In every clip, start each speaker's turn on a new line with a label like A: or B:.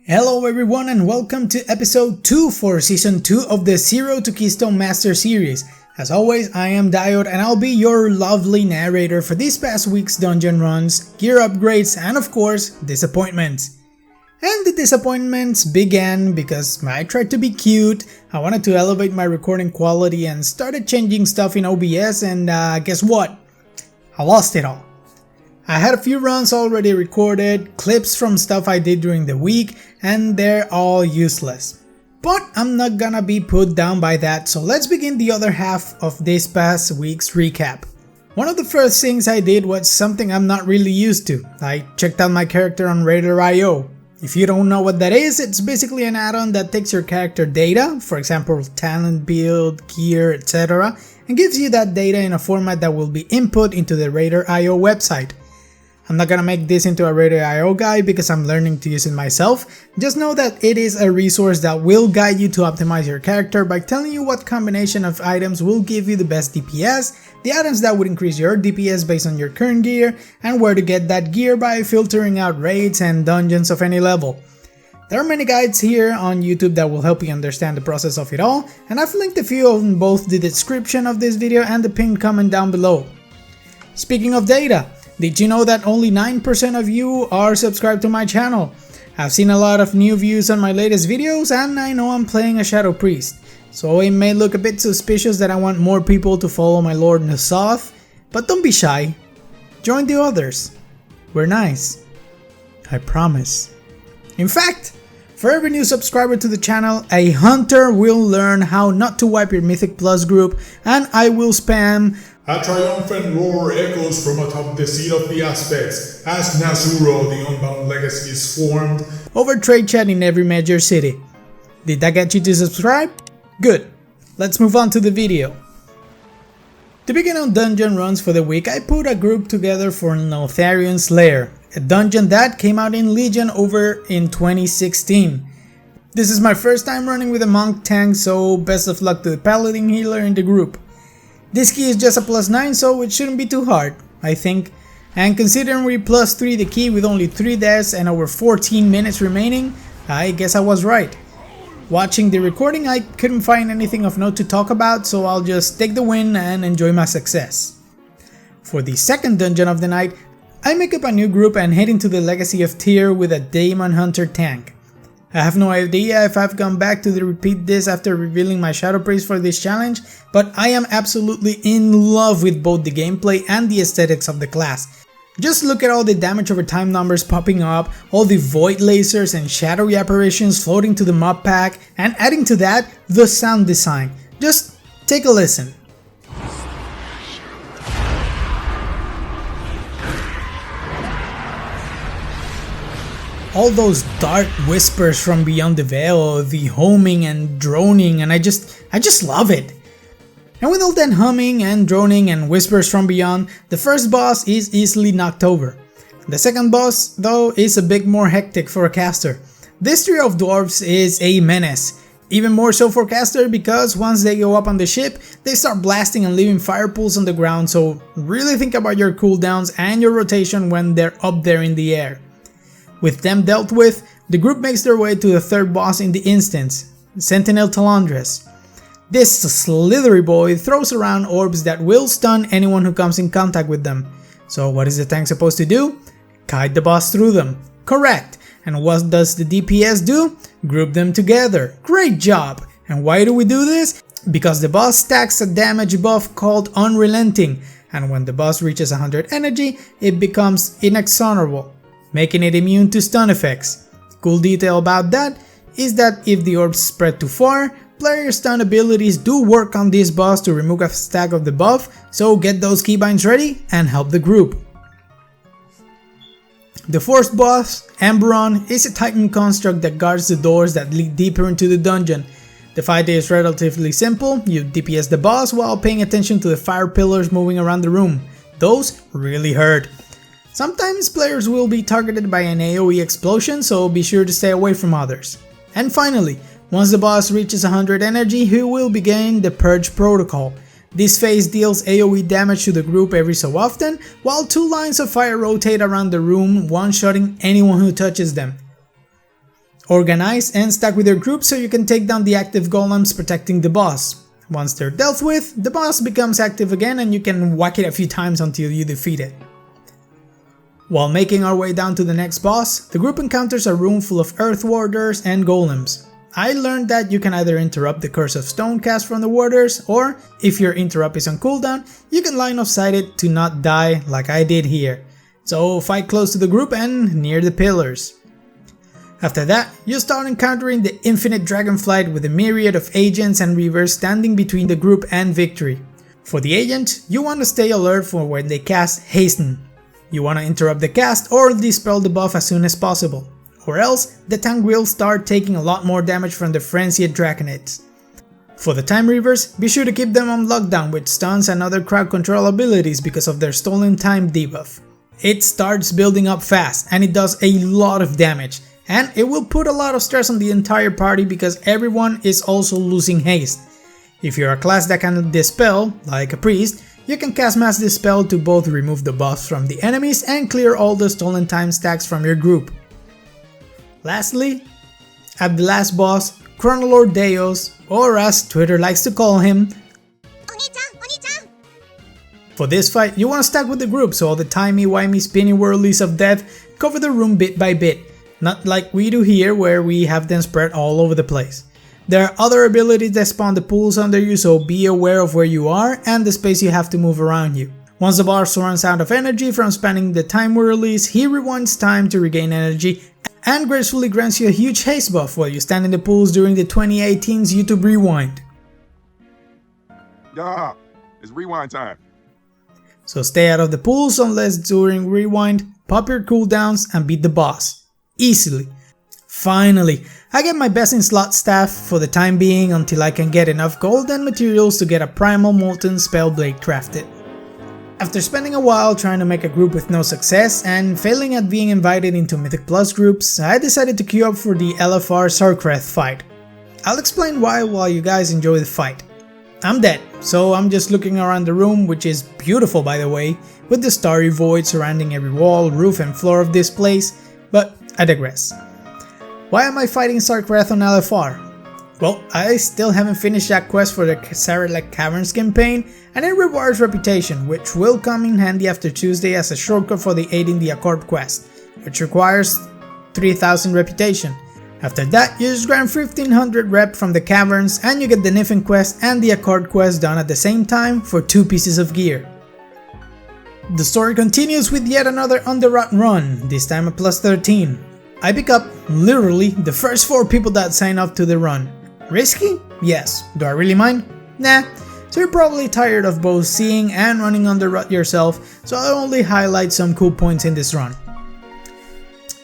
A: Hello everyone and welcome to episode 2 for season 2 of the Zero to Keystone Master series. As always, I am Diode and I'll be your lovely narrator for this past week's dungeon runs, gear upgrades, and of course, disappointments. And the disappointments began because I tried to be cute, I wanted to elevate my recording quality and started changing stuff in OBS and guess what? I lost it all. I had a few runs already recorded, clips from stuff I did during the week, and they're all useless. But I'm not gonna be put down by that, so let's begin the other half of this past week's recap. One of the first things I did was something I'm not really used to. I checked out my character on Raidbots. If you don't know what that is, it's basically an add-on that takes your character data, for example talent, build, gear, etc., and gives you that data in a format that will be input into the Raidbots website. I'm not gonna make this into a Raidbots guide because I'm learning to use it myself. Just know that it is a resource that will guide you to optimize your character by telling you what combination of items will give you the best DPS, the items that would increase your DPS based on your current gear, and where to get that gear by filtering out raids and dungeons of any level. There are many guides here on YouTube that will help you understand the process of it all, and I've linked a few in both the description of this video and the pinned comment down below. Speaking of data, did you know that only 9% of you are subscribed to my channel? I've seen a lot of new views on my latest videos and I know I'm playing a Shadow Priest, so it may look a bit suspicious that I want more people to follow my Lord Nasoth, but don't be shy. Join the others. We're nice. I promise. In fact, for every new subscriber to the channel, a hunter will learn how not to wipe your Mythic Plus group, and I will spam
B: a triumphant roar echoes from atop the seat of the aspects as Nazuro, the Unbound Legacy, is formed
A: over trade chat in every major city. Did that get you to subscribe? Good. Let's move on to the video. To begin on dungeon runs for the week, I put a group together for Neltharus Lair, a dungeon that came out in Legion over in 2016. This is my first time running with a monk tank, so best of luck to the paladin healer in the group. This key is just a +9, so it shouldn't be too hard, I think. And considering we +3 the key with only 3 deaths and over 14 minutes remaining, I guess I was right. Watching the recording, I couldn't find anything of note to talk about, so I'll just take the win and enjoy my success. For the second dungeon of the night, I make up a new group and head into the Legacy of Tyr with a Demon Hunter tank. I have no idea if I've gone back to repeat this after revealing my Shadow Priest for this challenge, but I am absolutely in love with both the gameplay and the aesthetics of the class. Just look at all the damage over time numbers popping up, all the void lasers and shadowy apparitions floating to the mob pack, and adding to that, the sound design. Just take a listen. All those dark whispers from beyond the veil, the homing and droning, and I just love it. And with all that humming and droning and whispers from beyond, the first boss is easily knocked over. The second boss, though, is a bit more hectic for a caster. This trio of dwarves is a menace. Even more so for caster because once they go up on the ship, they start blasting and leaving fire pools on the ground, so really think about your cooldowns and your rotation when they're up there in the air. With them dealt with, the group makes their way to the third boss in the instance, Sentinel Talandres. This slithery boy throws around orbs that will stun anyone who comes in contact with them. So what is the tank supposed to do? Kite the boss through them. Correct. And what does the DPS do? Group them together. Great job! And why do we do this? Because the boss stacks a damage buff called Unrelenting, and when the boss reaches 100 energy, it becomes inexorable, making it immune to stun effects. Cool detail about that is that if the orbs spread too far, player stun abilities do work on this boss to remove a stack of the buff, so get those keybinds ready and help the group. The fourth boss, Emberon, is a titan construct that guards the doors that lead deeper into the dungeon. The fight is relatively simple, you DPS the boss while paying attention to the fire pillars moving around the room. Those really hurt. Sometimes players will be targeted by an AoE explosion, so be sure to stay away from others. And finally, once the boss reaches 100 energy, he will begin the Purge Protocol. This phase deals AoE damage to the group every so often, while 2 lines of fire rotate around the room, one-shotting anyone who touches them. Organize and stack with your group so you can take down the active golems protecting the boss. Once they're dealt with, the boss becomes active again and you can whack it a few times until you defeat it. While making our way down to the next boss, the group encounters a room full of earth warders and golems. I learned that you can either interrupt the Curse of Stone cast from the warders, or if your interrupt is on cooldown, you can line of sight it to not die like I did here. So fight close to the group and near the pillars. After that, you start encountering the infinite Dragonflight with a myriad of agents and reavers standing between the group and victory. For the agent, you want to stay alert for when they cast Hasten. You want to interrupt the cast or dispel the buff as soon as possible, or else the tank will start taking a lot more damage from the frenzied Draconids. For the time reavers, be sure to keep them on lockdown with stuns and other crowd control abilities because of their stolen time debuff. It starts building up fast and it does a lot of damage, and it will put a lot of stress on the entire party because everyone is also losing haste. If you're a class that can dispel, like a priest, you can cast Mass Dispel to both remove the buffs from the enemies and clear all the stolen time stacks from your group. Lastly, at the last boss, Chronoloord Deos, or as Twitter likes to call him, Oni-chan. For this fight, you want to stack with the group so all the timey-wimey spinny whirlies of death cover the room bit by bit, not like we do here where we have them spread all over the place. There are other abilities that spawn the pools under you, so be aware of where you are and the space you have to move around you. Once the boss runs out of energy from spanning the time whirlies, he rewinds time to regain energy and gracefully grants you a huge haste buff while you stand in the pools during the 2018's YouTube Rewind.
C: Yeah, it's rewind time.
A: So stay out of the pools unless during Rewind, pop your cooldowns and beat the boss. Easily. Finally, I get my best in slot staff for the time being until I can get enough gold and materials to get a primal molten spellblade crafted. After spending a while trying to make a group with no success and failing at being invited into Mythic Plus groups, I decided to queue up for the LFR Sarkreth fight. I'll explain why while you guys enjoy the fight. I'm dead, so I'm just looking around the room, which is beautiful by the way, with the starry void surrounding every wall, roof and floor of this place, but I digress. Why am I fighting Sarkreth on LFR? Well, I still haven't finished that quest for the Sarlacc Caverns campaign, and it rewards reputation, which will come in handy after Tuesday as a shortcut for the Aiding the Accord quest, which requires 3000 reputation. After that, you just grant 1500 rep from the caverns and you get the Niffin quest and the Accord quest done at the same time for 2 pieces of gear. The story continues with yet another Underrot run, this time at plus 13. I pick up, literally, the first 4 people that sign up to the run. Risky? Yes. Do I really mind? Nah. So you're probably tired of both seeing and running Underrot yourself, so I'll only highlight some cool points in this run.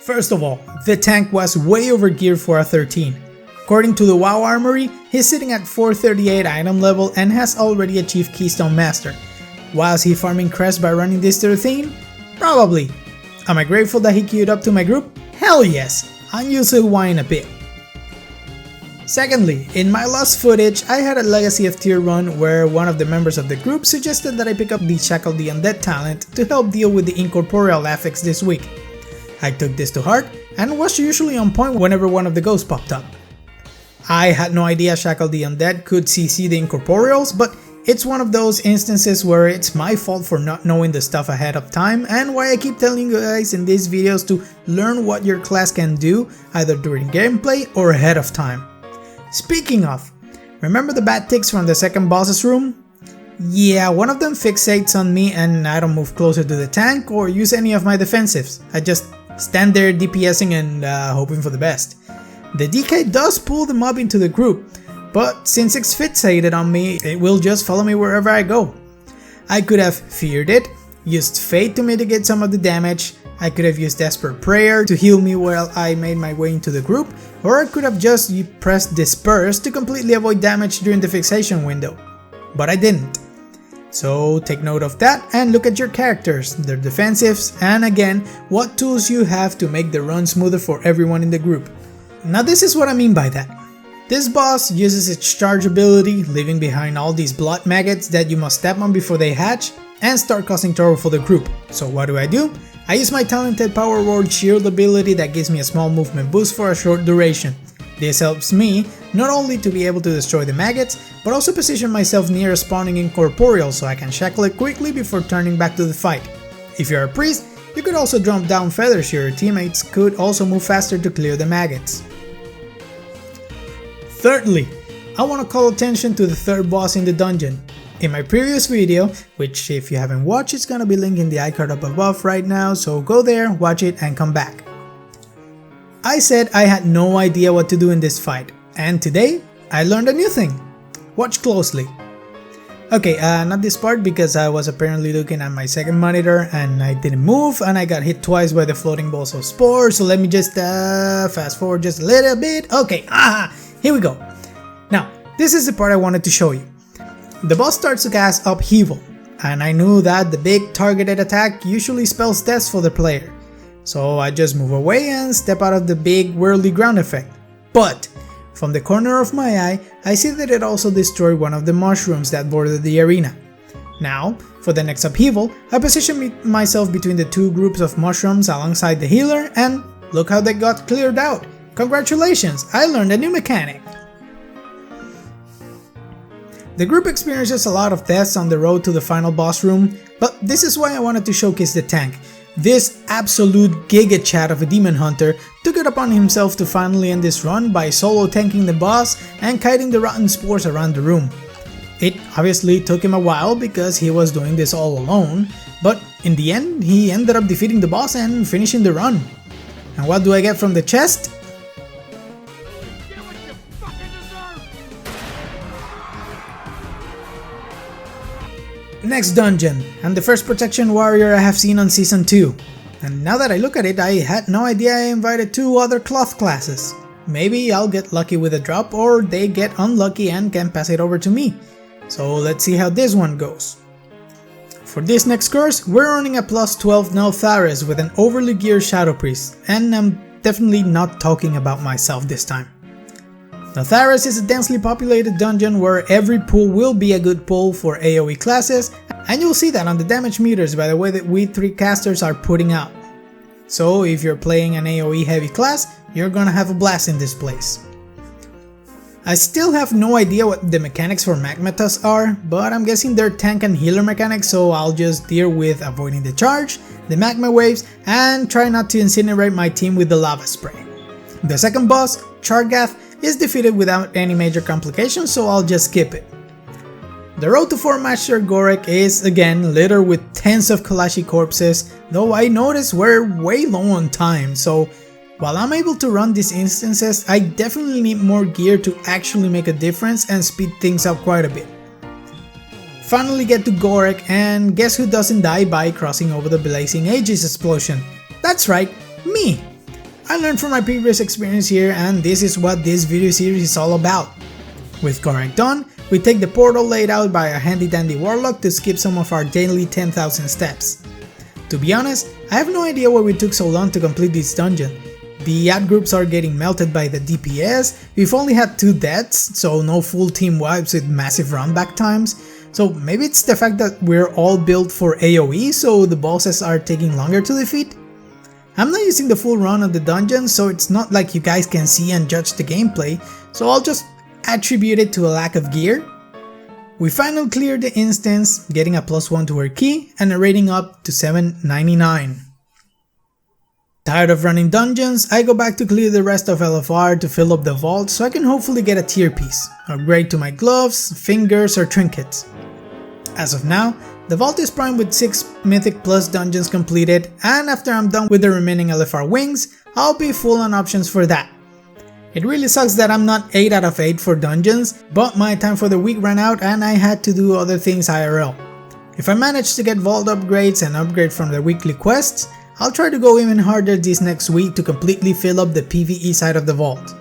A: First of all, the tank was way over geared for a 13. According to the WoW Armory, he's sitting at 438 item level and has already achieved Keystone Master. Was he farming crests by running this 13? Probably. Am I grateful that he queued up to my group? Hell yes, I'll usually whine a bit. Secondly, in my last footage, I had a Legacy of Tier run where one of the members of the group suggested that I pick up the Shackle the Undead talent to help deal with the incorporeal affix this week. I took this to heart and was usually on point whenever one of the ghosts popped up. I had no idea Shackle the Undead could CC the incorporeals, but it's one of those instances where it's my fault for not knowing the stuff ahead of time and why I keep telling you guys in these videos to learn what your class can do either during gameplay or ahead of time. Speaking of, remember the bad ticks from the second boss's room? Yeah, one of them fixates on me and I don't move closer to the tank or use any of my defensives. I just stand there DPSing and hoping for the best. The DK does pull the mob into the group, but since it's fixated on me, it will just follow me wherever I go. I could have feared it, used Fate to mitigate some of the damage, I could have used Desperate Prayer to heal me while I made my way into the group, or I could have just pressed Disperse to completely avoid damage during the fixation window. But I didn't. So take note of that and look at your characters, their defensives, and again, what tools you have to make the run smoother for everyone in the group. Now this is what I mean by that. This boss uses its charge ability, leaving behind all these blood maggots that you must step on before they hatch and start causing trouble for the group. So what do? I use my talented Power Word Shield ability that gives me a small movement boost for a short duration. This helps me not only to be able to destroy the maggots, but also position myself near a spawning incorporeal so I can shackle it quickly before turning back to the fight. If you're a priest, you could also drop down feathers so your teammates could also move faster to clear the maggots. Thirdly, I want to call attention to the third boss in the dungeon. In my previous video, which if you haven't watched, it's gonna be linked in the iCard up above right now, so go there, watch it and come back. I said I had no idea what to do in this fight, and today I learned a new thing. Watch closely. Okay, not this part because I was apparently looking at my second monitor and I didn't move and I got hit twice by the floating balls of spores, so let me just fast forward just a little bit. Okay, here we go. Now, this is the part I wanted to show you. The boss starts to cast Upheaval, and I knew that the big targeted attack usually spells death for the player. So I just move away and step out of the big whirly ground effect. But from the corner of my eye, I see that it also destroyed one of the mushrooms that bordered the arena. Now, for the next upheaval, I position myself between the two groups of mushrooms alongside the healer, and look how they got cleared out. Congratulations, I learned a new mechanic. The group experiences a lot of deaths on the road to the final boss room, but this is why I wanted to showcase the tank. This absolute giga chat of a demon hunter took it upon himself to finally end this run by solo tanking the boss and kiting the rotten spores around the room. It obviously took him a while because he was doing this all alone, but in the end he ended up defeating the boss and finishing the run. And what do I get from the chest? Next dungeon, and the first protection warrior I have seen on Season 2. And now that I look at it, I had no idea I invited 2 other cloth classes. Maybe I'll get lucky with a drop, or they get unlucky and can pass it over to me. So let's see how this one goes. For this next course, we're running a plus 12 Neltharus with an overly geared Shadow Priest, and I'm definitely not talking about myself this time. Neltharus is a densely populated dungeon where every pull will be a good pull for AoE classes, and you'll see that on the damage meters by the way that we 3 casters are putting out. So if you're playing an AoE heavy class, you're gonna have a blast in this place. I still have no idea what the mechanics for Magmatus are, but I'm guessing they're tank and healer mechanics, so I'll just deal with avoiding the charge, the magma waves, and try not to incinerate my team with the lava spray. The second boss, Chargath, is defeated without any major complications, so I'll just skip it. The road to 4 Master Gorek is again littered with tens of Kalashi corpses, though I noticed we're way low on time, so while I'm able to run these instances, I definitely need more gear to actually make a difference and speed things up quite a bit. Finally get to Gorek, and guess who doesn't die by crossing over the Blazing Ages explosion? That's right, me! I learned from my previous experience here, and this is what this video series is all about. With Gorek done, we take the portal laid out by a handy dandy warlock to skip some of our daily 10,000 steps. To be honest, I have no idea why we took so long to complete this dungeon. The ad groups are getting melted by the DPS, we've only had 2 deaths, so no full team wipes with massive runback times, so maybe it's the fact that we're all built for AoE, so the bosses are taking longer to defeat? I'm not using the full run of the dungeon, so it's not like you guys can see and judge the gameplay, so I'll just attribute it to a lack of gear. We finally cleared the instance, getting a +1 to our key and a rating up to 799. Tired of running dungeons, I go back to clear the rest of LFR to fill up the vault so I can hopefully get a tier piece, upgrade to my gloves, fingers or trinkets. As of now, the vault is primed with 6 Mythic Plus dungeons completed, and after I'm done with the remaining LFR wings, I'll be full on options for that. It really sucks that I'm not 8 out of 8 for dungeons, but my time for the week ran out and I had to do other things IRL. If I manage to get vault upgrades and upgrade from the weekly quests, I'll try to go even harder this next week to completely fill up the PvE side of the vault.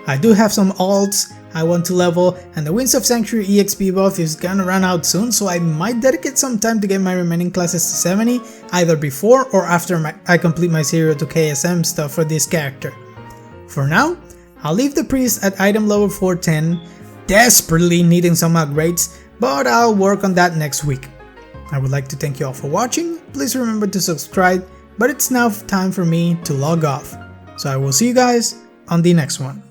A: I do have some alts I want to level, and the Winds of Sanctuary EXP buff is gonna run out soon, so I might dedicate some time to get my remaining classes to 70, either before or after I complete my 0 to KSM stuff for this character. For now, I'll leave the priest at item level 410, desperately needing some upgrades, but I'll work on that next week. I would like to thank you all for watching. Please remember to subscribe, but it's now time for me to log off. So I will see you guys on the next one.